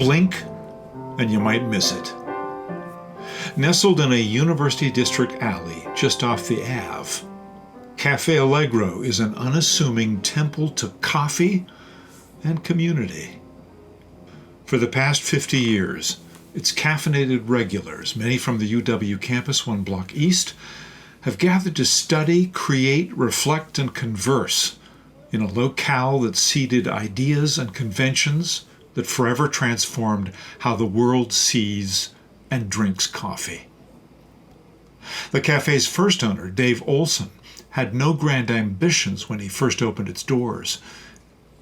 Blink, and you might miss it. Nestled in a University District alley just off the Ave, Cafe Allegro is an unassuming temple to coffee and community. For the past 50 years, its caffeinated regulars, many from the UW campus 1 block east, have gathered to study, create, reflect, and converse in a locale that seeded ideas and conventions that forever transformed how the world sees and drinks coffee. The cafe's first owner, Dave Olsen, had no grand ambitions when he first opened its doors.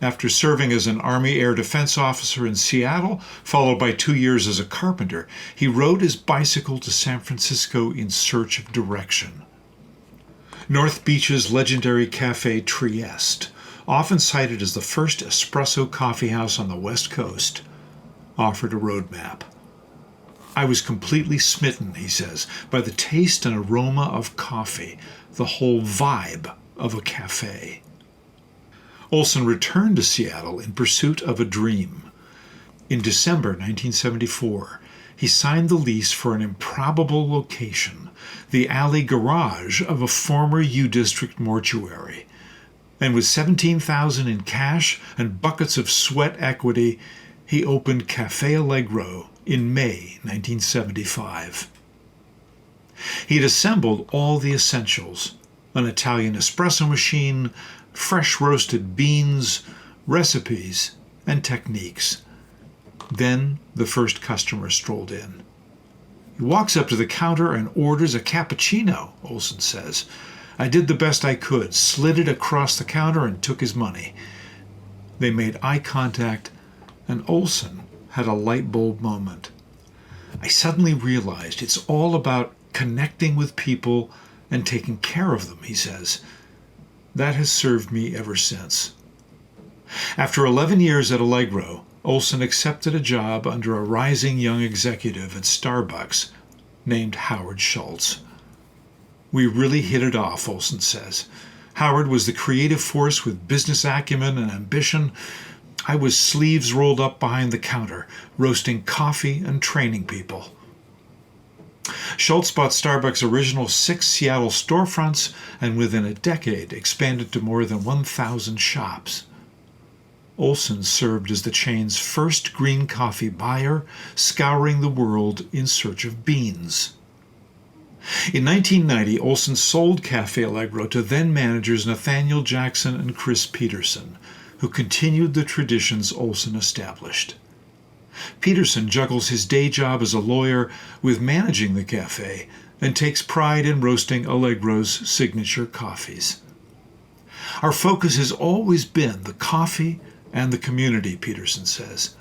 After serving as an Army Air Defense officer in Seattle, followed by 2 years as a carpenter, he rode his bicycle to San Francisco in search of direction. North Beach's legendary Cafe Trieste, often cited as the first espresso coffeehouse on the West Coast, offered a roadmap. I was completely smitten, he says, by the taste and aroma of coffee, the whole vibe of a cafe. Olsen returned to Seattle in pursuit of a dream. In December 1974, he signed the lease for an improbable location, the alley garage of a former U-District mortuary. And with $17,000 in cash and buckets of sweat equity, he opened Cafe Allegro in May 1975. He'd assembled all the essentials: an Italian espresso machine, fresh roasted beans, recipes, and techniques. Then the first customer strolled in. He walks up to the counter and orders a cappuccino, Olsen says. I did the best I could, slid it across the counter and took his money. They made eye contact, and Olsen had a light bulb moment. I suddenly realized it's all about connecting with people and taking care of them, he says. That has served me ever since. After 11 years at Allegro, Olsen accepted a job under a rising young executive at Starbucks named Howard Schultz. We really hit it off, Olsen says. Howard was the creative force with business acumen and ambition. I was sleeves rolled up behind the counter, roasting coffee and training people. Schultz bought Starbucks' original 6 Seattle storefronts and within a decade expanded to more than 1,000 shops. Olsen served as the chain's first green coffee buyer, scouring the world in search of beans. In 1990, Olsen sold Cafe Allegro to then-managers Nathaniel Jackson and Chris Peterson, who continued the traditions Olsen established. Peterson juggles his day job as a lawyer with managing the cafe and takes pride in roasting Allegro's signature coffees. Our focus has always been the coffee and the community, Peterson says.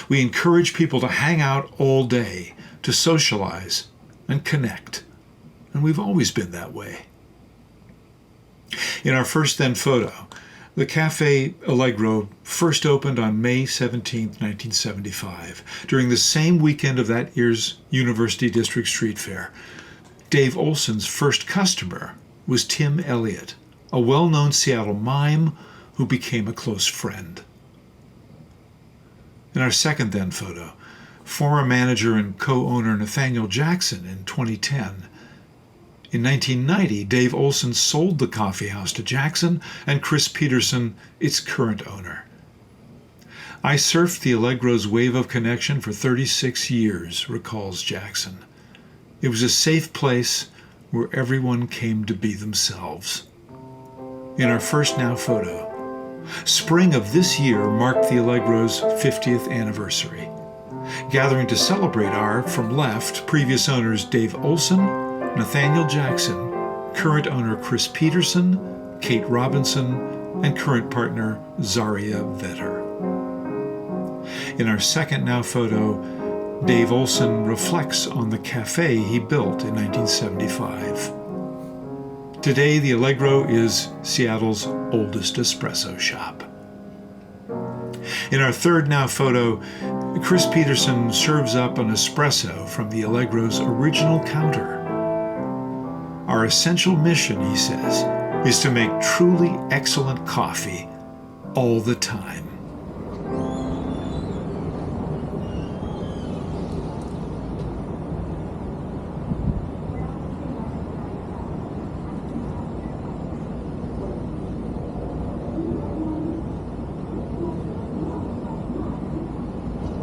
We encourage people to hang out all day, to socialize and connect, and we've always been that way. In our first then photo, the Cafe Allegro first opened on May 17, 1975, during the same weekend of that year's University District Street Fair. Dave Olsen's first customer was Tim Elliott, a well-known Seattle mime who became a close friend. In our second then photo, former manager and co-owner Nathaniel Jackson in 2010. In 1990, Dave Olsen sold the coffeehouse to Jackson and Chris Peterson, its current owner. I surfed the Allegro's wave of connection for 36 years, recalls Jackson. It was a safe place where everyone came to be themselves. In our first now photo, spring of this year marked the Allegro's 50th anniversary. Gathering to celebrate are, from left, previous owners Dave Olsen, Nathaniel Jackson, current owner Chris Peterson, Kate Robinson, and current partner Zaria Vetter. In our second now photo, Dave Olsen reflects on the cafe he built in 1975. Today, the Allegro is Seattle's oldest espresso shop. In our third now photo, Chris Peterson serves up an espresso from the Allegro's original counter. Our essential mission, he says, is to make truly excellent coffee all the time.